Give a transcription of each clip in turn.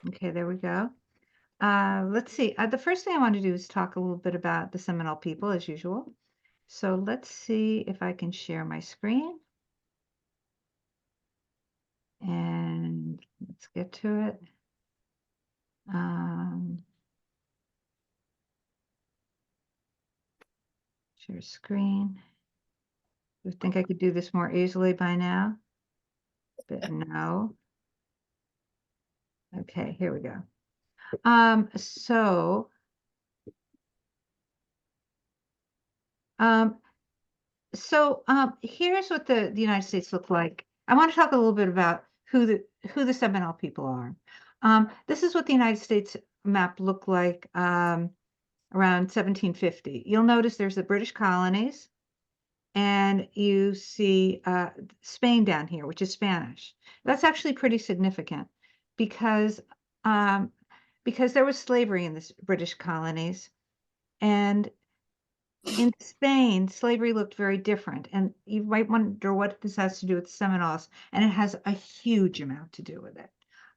Okay, there we go. Let's see. The first thing I want to do is talk a little bit about the Seminole people, as usual. So let's see if I can share my screen. And let's get to it. Share screen. I would think I could do this more easily by now, but no. Okay, here we go. So here's what the United States looked like. I want to talk a little bit about who the Seminole people are. This is what the United States map looked like around 1750. You'll notice there's the British colonies, and you see Spain down here, which is Spanish. That's actually pretty significant because there was slavery in the British colonies, and in Spain, slavery looked very different. And you might wonder what this has to do with the Seminoles, and it has a huge amount to do with it.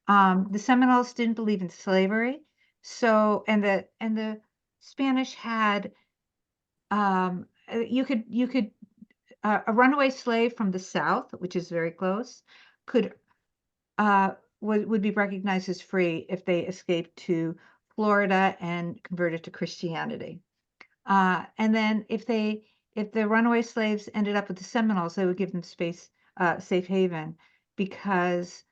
The Seminoles didn't believe in slavery, so and the Spanish had you could a runaway slave from the South, which is very close, could would be recognized as free if they escaped to Florida and converted to Christianity. And then if the runaway slaves ended up with the Seminoles, they would give them safe haven, because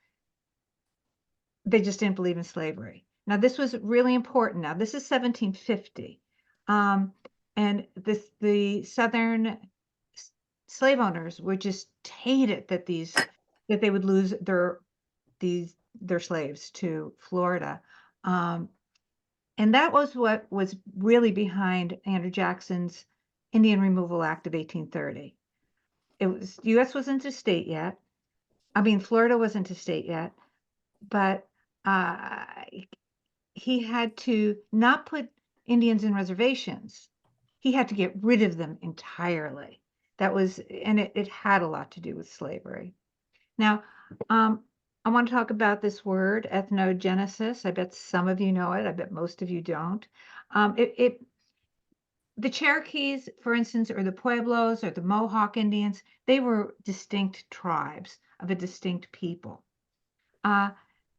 they just didn't believe in slavery. Now, this was really important. Now, this is 1750. And the Southern slave owners were just hated that they would lose their slaves to Florida. And that was what was really behind Andrew Jackson's Indian Removal Act of 1830. The U.S. wasn't a state yet. I mean, Florida wasn't a state yet, but he had to not put Indians in reservations. He had to get rid of them entirely. And it had a lot to do with slavery. Now, I want to talk about this word, ethnogenesis. I bet some of you know it. I bet most of you don't. The Cherokees, for instance, or the Pueblos or the Mohawk Indians, they were distinct tribes of a distinct people.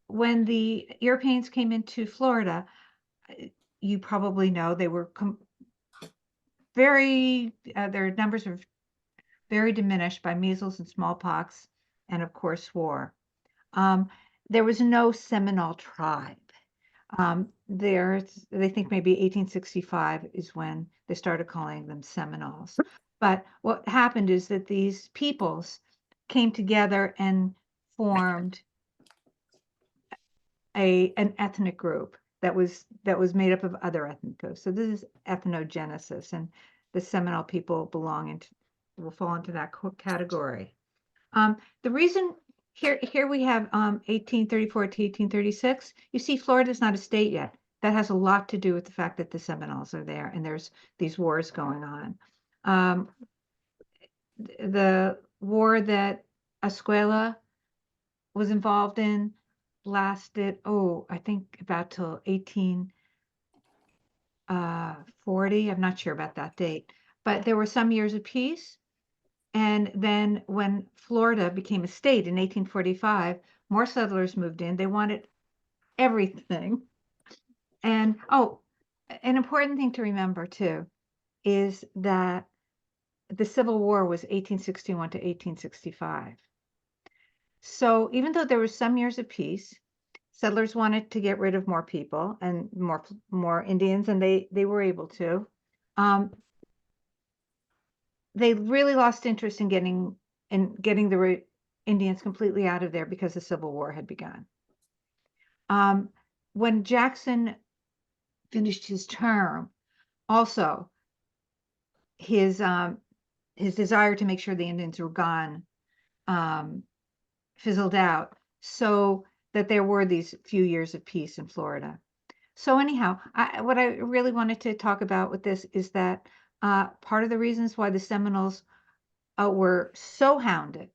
When the Europeans came into Florida, you probably know they were their numbers were very diminished by measles and smallpox, and of course war. There was no Seminole tribe. They think maybe 1865 is when they started calling them Seminoles. But what happened is that these peoples came together and formed an ethnic group that was made up of other ethnic groups. So this is ethnogenesis, and the Seminole people will fall into that category. The reason here we have 1834 to 1836. You see, Florida's not a state yet. That has a lot to do with the fact that the Seminoles are there and there's these wars going on. The war that Escuela was involved in lasted, I think about till 1840. I'm not sure about that date, but there were some years of peace. And then when Florida became a state in 1845, more settlers moved in. They wanted everything. And an important thing to remember too is that the Civil War was 1861 to 1865. So even though there were some years of peace, settlers wanted to get rid of more people and more Indians, and they were able to. They really lost interest in getting the Indians completely out of there because the Civil War had begun. When Jackson finished his term, also his desire to make sure the Indians were gone fizzled out, so that there were these few years of peace in Florida. So anyhow, what I really wanted to talk about with this is that part of the reasons why the Seminoles were so hounded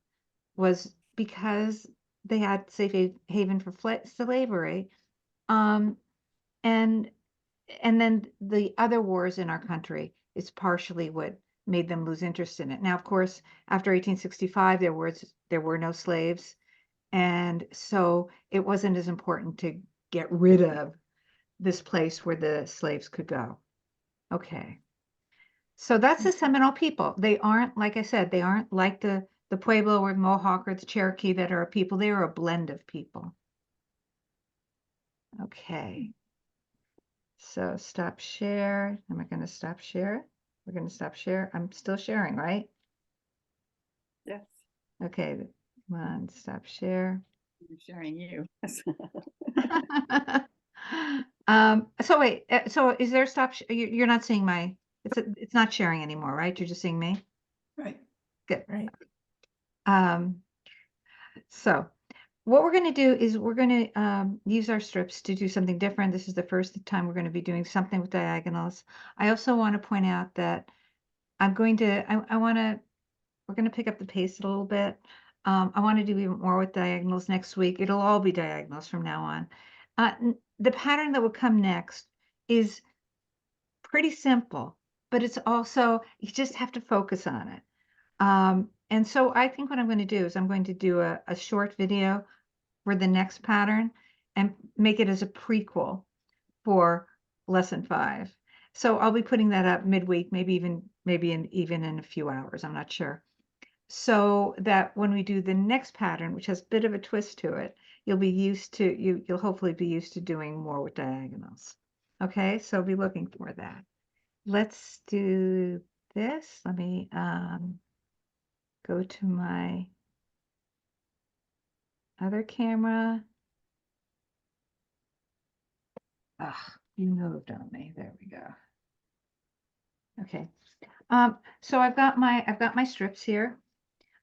was because they had safe haven for slavery, Um, and then the other wars in our country is partially what made them lose interest in it. Now, of course, after 1865, there were no slaves, and so it wasn't as important to get rid of this place where the slaves could go. Okay. So that's the Seminole people. They aren't, like I said, they aren't like the Pueblo or Mohawk or the Cherokee that are a people. They are a blend of people. Okay. So stop share. Am I going to stop share? We're going to stop share. I'm still sharing, right? Yes, Okay. Come on, stop share. I'm sharing you. So wait, so is there stop? You're not seeing my, it's not sharing anymore, right? You're just seeing me? Right, Good. right. Um, so what we're going to do is we're going to use our strips to do something different. This is the first time we're going to be doing something with diagonals. I also want to point out that I'm going to, I want to, we're going to pick up the pace a little bit. I want to do even more with diagonals next week. It'll all be diagonals from now on. The pattern that will come next is pretty simple, but it's also, you just have to focus on it. And so I think what I'm going to do is I'm going to do a short video for the next pattern and make it as a prequel for lesson 5. So I'll be putting that up midweek, maybe even in a few hours. I'm not sure. So that when we do the next pattern, which has a bit of a twist to it, you'll be used to you'll hopefully be used to doing more with diagonals. Okay, so be looking for that. Let's do this. Let me go to my other camera. Ah, you moved on me. There we go. Okay. So I've got my strips here.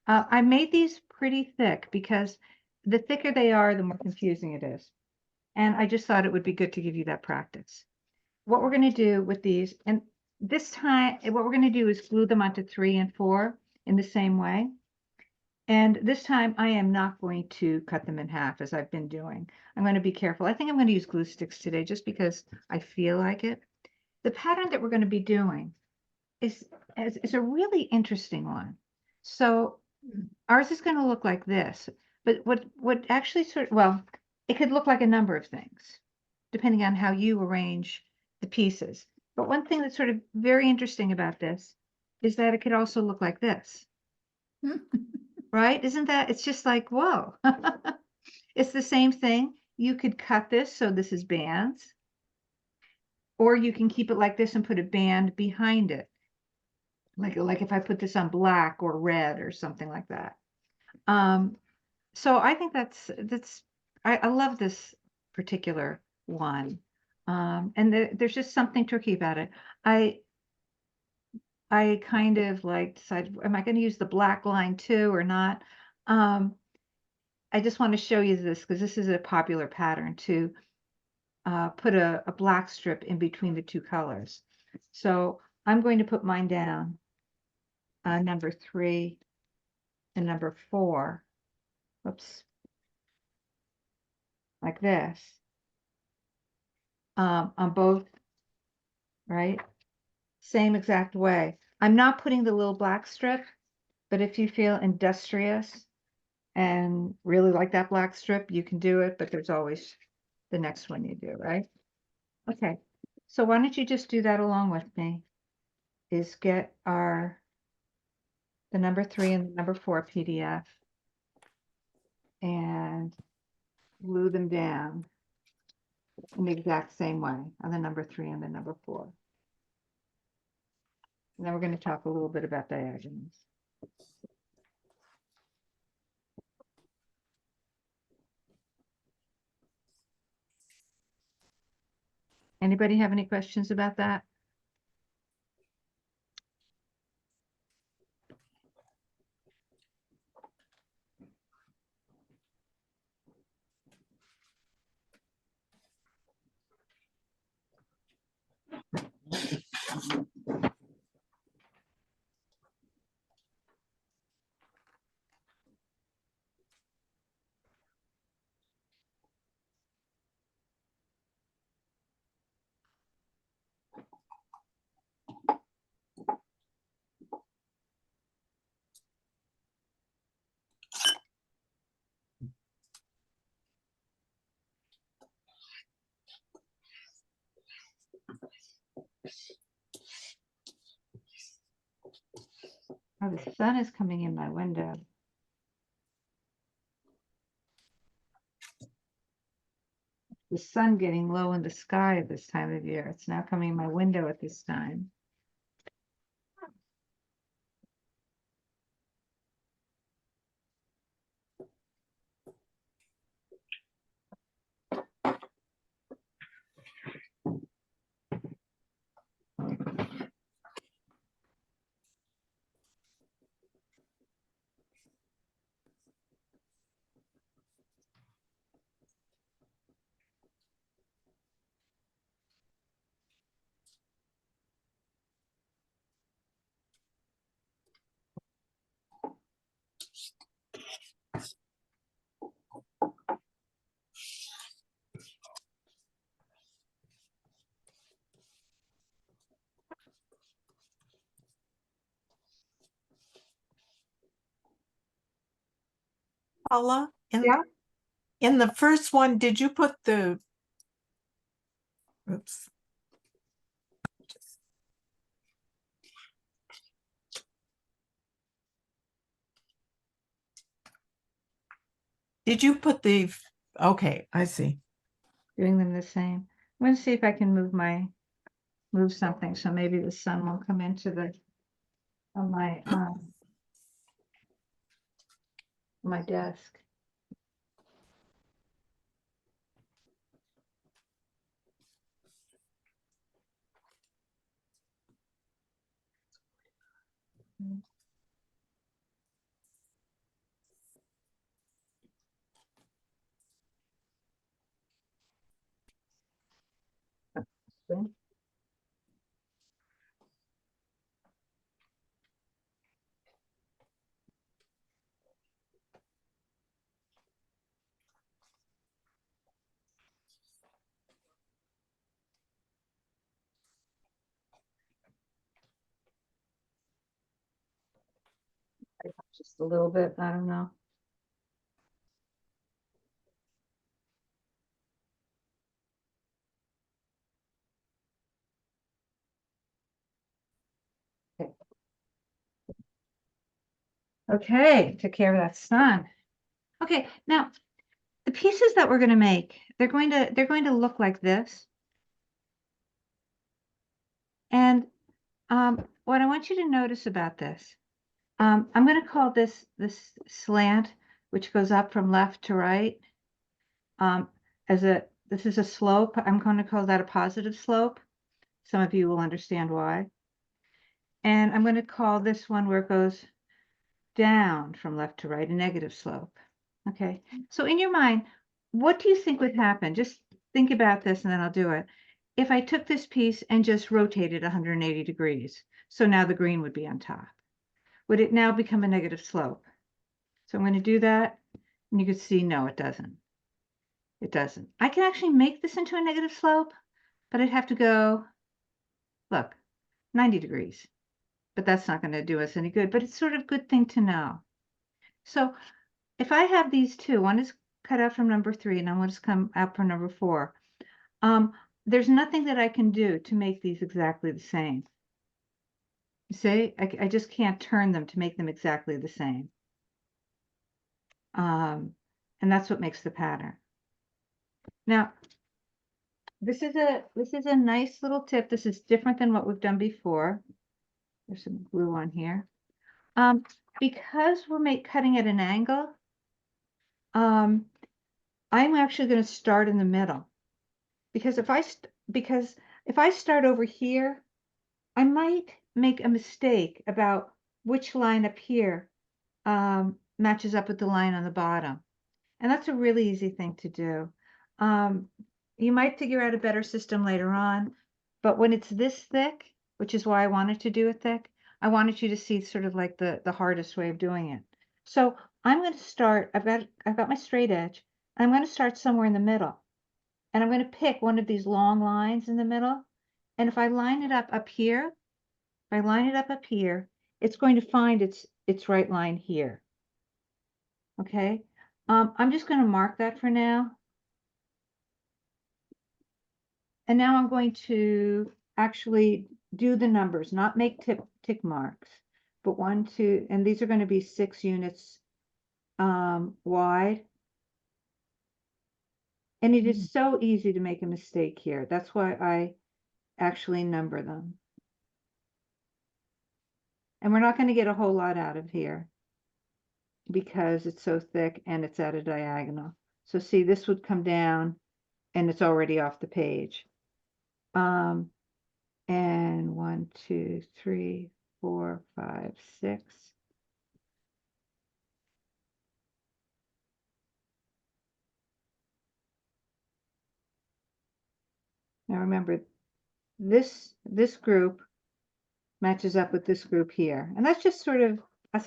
I made these pretty thick because the thicker they are, the more confusing it is. And I just thought it would be good to give you that practice. What we're going to do with these, and this time, what we're going to do is glue them onto 3 and 4 in the same way. And this time I am not going to cut them in half as I've been doing. I'm going to be careful. I think I'm going to use glue sticks today just because I feel like it. The pattern that we're going to be doing is a really interesting one. So ours is going to look like this, but what actually well, it could look like a number of things, depending on how you arrange the pieces. But one thing that's sort of very interesting about this is that it could also look like this, right? Isn't that, it's just like, whoa. It's the same thing. You could cut this, so this is bands, or you can keep it like this and put a band behind it. Like if I put this on black or red or something like that. So I think I love this particular one. And there's just something tricky about it. I kind of like decided, am I going to use the black line too or not? I just want to show you this because this is a popular pattern to put a black strip in between the two colors. So I'm going to put mine down, number 3 and number 4. Whoops, like this, on both, right? Same exact way. I'm not putting the little black strip, but if you feel industrious and really like that black strip, you can do it, but there's always the next one you do, right? Okay, so why don't you just do that along with me, is get the number 3 and the number 4 PDF and glue them down in the exact same way on the number 3 and the number 4. And then we're going to talk a little bit about diagonals. Anybody have any questions about that? Oh, the sun is coming in my window. The sun getting low in the sky this time of year. It's now coming in my window at this time. Paula, Yeah. in the first one, did you put the, oops. Did you put the, okay, I see. Doing them the same. I'm going to see if I can move something so maybe the sun won't come into the on my desk. Okay. Just a little bit, I don't know. Okay. Okay, took care of that sun. Okay, now the pieces that we're going to make, they're going to look like this. And what I want you to notice about this, I'm going to call this slant, which goes up from left to right. This is a slope. I'm going to call that a positive slope. Some of you will understand why. And I'm going to call this one where it goes down from left to right, a negative slope. Okay, so in your mind, what do you think would happen? Just think about this and then I'll do it. If I took this piece and just rotated 180 degrees, so now the green would be on top, would it now become a negative slope? So I'm going to do that, and you can see, no, it doesn't. It doesn't. I can actually make this into a negative slope, but I'd have to go, look, 90 degrees. But that's not going to do us any good, but it's sort of a good thing to know. So if I have these two, one is cut out from number 3 and one is come out from number 4, there's nothing that I can do to make these exactly the same. You see, I just can't turn them to make them exactly the same. And that's what makes the pattern. Now, this is a nice little tip. This is different than what we've done before. There's some glue on here. Because we're cutting at an angle, I'm actually going to start in the middle. Because if I start over here, I might make a mistake about which line up here matches up with the line on the bottom. And that's a really easy thing to do. You might figure out a better system later on, but when it's this thick, which is why I wanted to do it thick, I wanted you to see sort of like the hardest way of doing it. So I'm going to start, I've got my straight edge, and I'm going to start somewhere in the middle. And I'm going to pick one of these long lines in the middle. And if I line it up here, it's going to find its right line here. Okay. I'm just going to mark that for now. And now I'm going to actually do the numbers, not make tick marks. put 1, 2, and these are going to be 6 units wide. And it is so easy to make a mistake here. That's why I actually number them. And we're not going to get a whole lot out of here because it's so thick and it's at a diagonal. So see, this would come down and it's already off the page. And 1, 2, 3, 4, 5, 6. Now remember, this group matches up with this group here. And that's just sort of,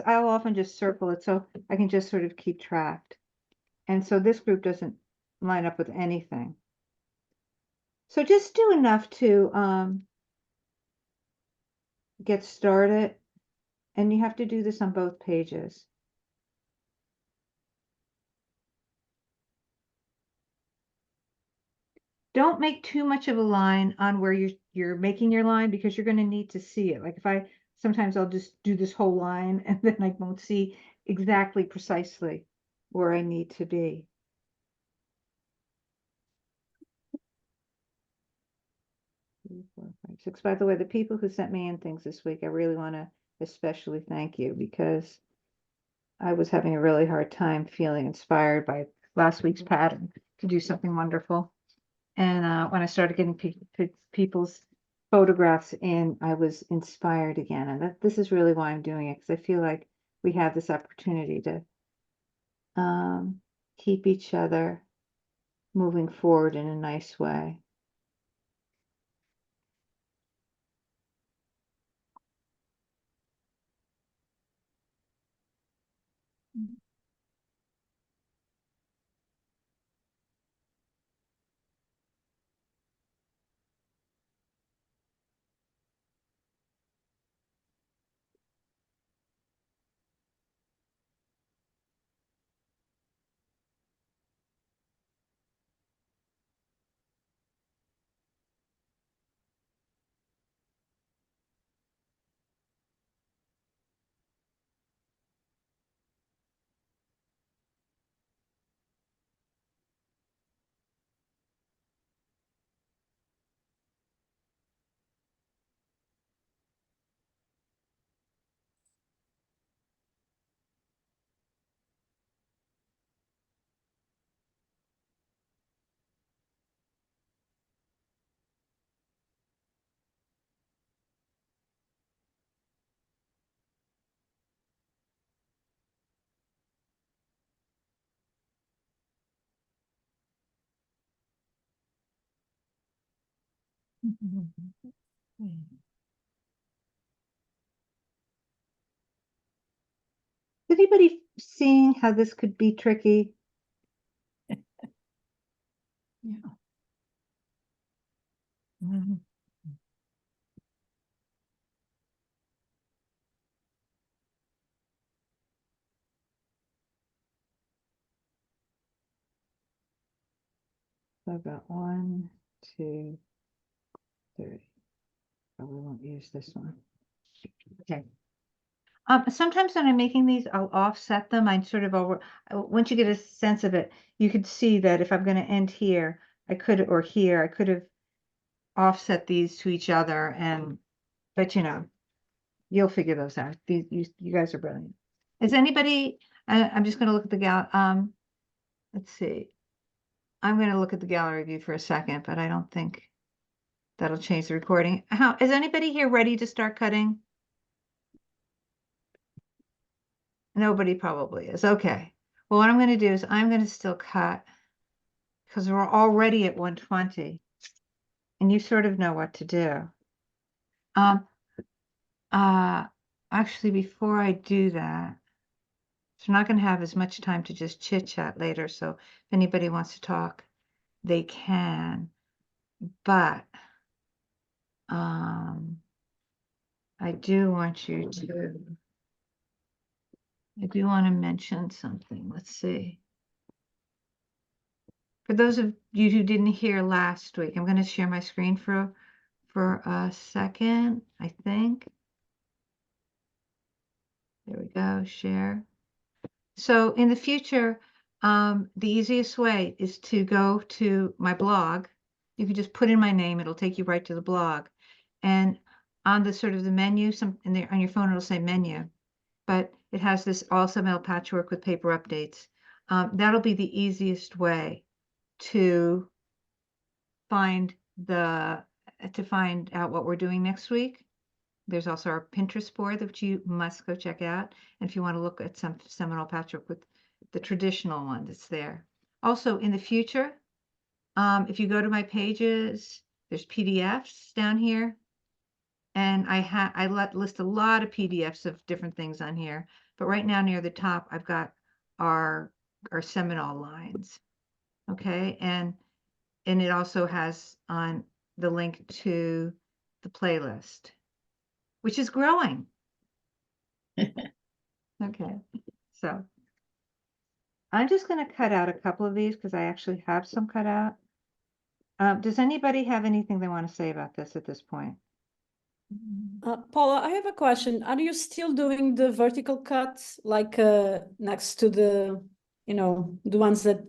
I'll often just circle it so I can just sort of keep track. And so this group doesn't line up with anything. So just do enough to get started. And you have to do this on both pages. Don't make too much of a line on where you're making your line because you're going to need to see it. Like sometimes I'll just do this whole line and then I won't see exactly precisely where I need to be. Three, 4, 5, 6. By the way, the people who sent me in things this week, I really want to especially thank you because I was having a really hard time feeling inspired by last week's pattern to do something wonderful. And when I started getting people's photographs in, I was inspired again. And this is really why I'm doing it, because I feel like we have this opportunity to keep each other moving forward in a nice way. Is anybody seeing how this could be tricky? Yeah. Mhm. So I've got 1, 2, 3. Probably won't use this one. Okay. Sometimes when I'm making these, I'll offset them. I sort of once you get a sense of it, you could see that if I'm going to end here, or here, I could have offset these to each other, but you'll figure those out. You guys are brilliant. Is anybody? I'm just going to look at the let's see. I'm going to look at the gallery view for a second, but I don't think that'll change the recording. Is anybody here ready to start cutting? Nobody probably is. Okay. Well, what I'm going to do is I'm going to still cut because we're already at 120 and you sort of know what to do. Actually, before I do that, so I'm not going to have as much time to just chit chat later. So if anybody wants to talk, they can. But I do want to mention something. Let's see. For those of you who didn't hear last week, I'm going to share my screen for a second, I think. There we go, share. So in the future, the easiest way is to go to my blog. You can just put in my name, it'll take you right to the blog. And on the sort of the menu, on your phone, it'll say menu, but it has this all Seminole Patchwork with paper updates. That'll be the easiest way to find out what we're doing next week. There's also our Pinterest board that you must go check out. And if you want to look at some Seminole Patchwork with the traditional one that's there. Also in the future, if you go to my pages, there's PDFs down here. And I list a lot of PDFs of different things on here. But right now near the top, I've got our Seminole lines. Okay, and it also has on the link to the playlist, which is growing. Okay, so I'm just going to cut out a couple of these because I actually have some cut out. Does anybody have anything they want to say about this at this point? Paula, I have a question. Are you still doing the vertical cuts like next to the, the ones that,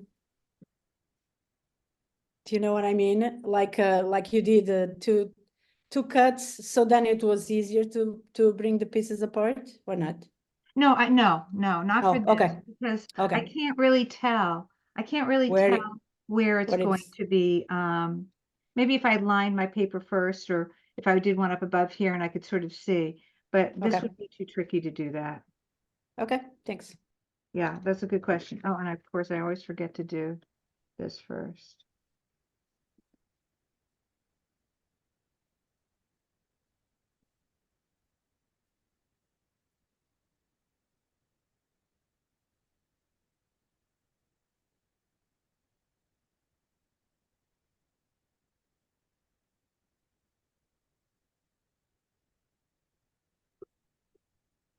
do you know what I mean? Like you did two cuts, so then it was easier to bring the pieces apart or not? No, not for Oh, this okay. because I Okay. can't really tell. I can't really Where tell where it's what going it's- to be. Maybe if I lined my paper first, or if I did one up above here and I could sort of see, but this Okay. would be too tricky to do that. Okay, thanks. Yeah, that's a good question. Oh, and of course I always forget to do this first.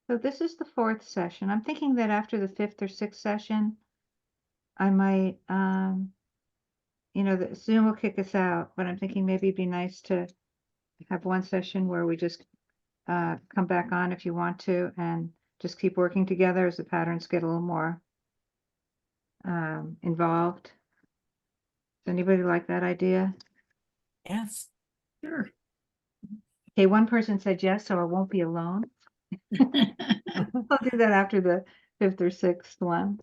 So this is the fourth session. I'm thinking that after the fifth or sixth session, I might, the Zoom will kick us out, but I'm thinking maybe it'd be nice to have one session where we just come back on if you want to, and just keep working together as the patterns get a little more involved. Does anybody like that idea? Yes. Sure. Okay, one person said yes, so I won't be alone. I'll do that after the fifth or sixth one.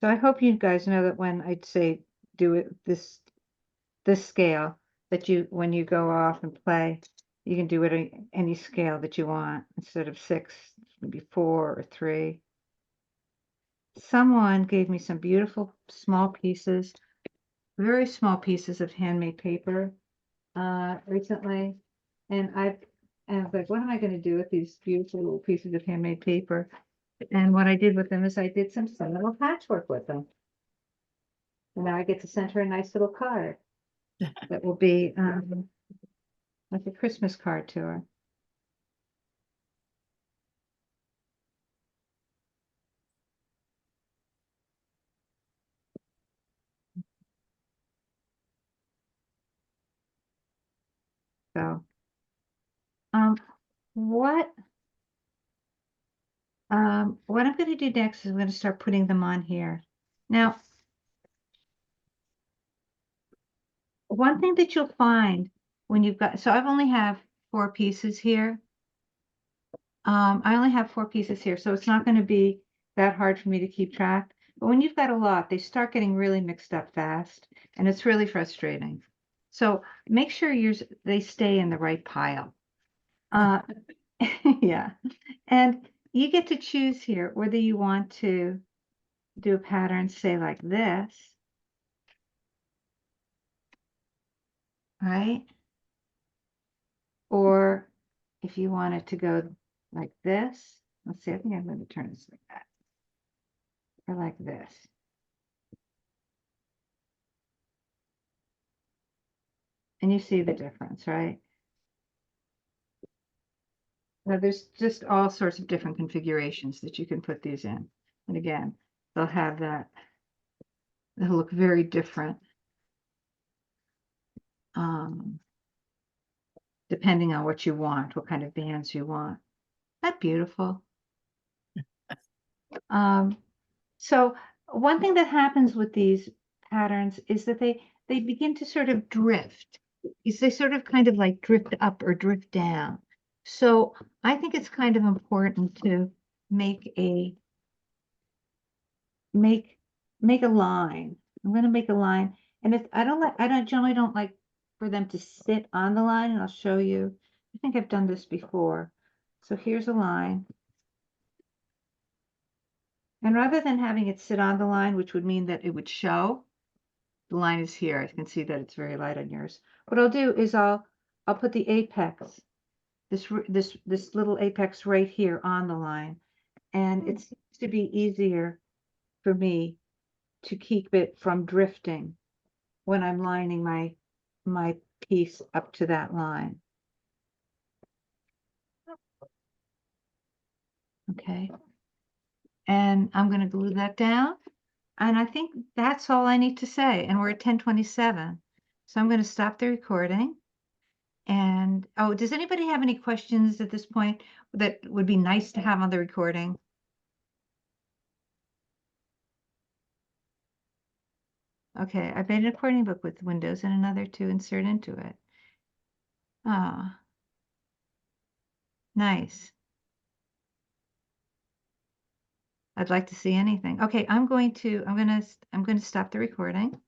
So I hope you guys know that when I'd say do it this scale, that when you go off and play, you can do it at any scale that you want instead of 6, maybe 4 or 3. Someone gave me some beautiful small pieces, very small pieces of handmade paper recently, and I was like, what am I going to do with these beautiful little pieces of handmade paper? And what I did with them is I did some Seminole patchwork with them. And now I get to send her a nice little card that will be like a Christmas card to her. So, what I'm going to do next is I'm going to start putting them on here. Now, one thing that you'll find when you've got, so I've only have 4 pieces here. I only have 4 pieces here, so it's not going to be that hard for me to keep track. But when you've got a lot, they start getting really mixed up fast, and it's really frustrating. So make sure they stay in the right pile. Yeah, and you get to choose here whether you want to do a pattern, say like this, right? Or if you want it to go like this, let's see, I think I'm going to turn this like that, or like this. And you see the difference, right? Now there's just all sorts of different configurations that you can put these in. And again, they'll have that, they'll look very different. Depending on what you want, what kind of bands you want. That beautiful. So one thing that happens with these patterns is that they begin to sort of drift. They sort of kind of like drift up or drift down. So I think it's kind of important to make a line. I'm going to make a line, and if I generally don't like for them to sit on the line, and I'll show you. I think I've done this before. So here's a line. And rather than having it sit on the line, which would mean that it would show, the line is here. I can see that it's very light on yours. What I'll do is I'll put the apex, this little apex right here on the line. And it seems to be easier for me to keep it from drifting when I'm lining my piece up to that line. Okay. And I'm going to glue that down. And I think that's all I need to say. And we're at 10:27. So I'm going to stop the recording. And oh, does anybody have any questions at this point that would be nice to have on the recording? Okay, I've made an accordion book with windows and another to insert into it. Ah, nice. I'd like to see anything. Okay, I'm going to stop the recording.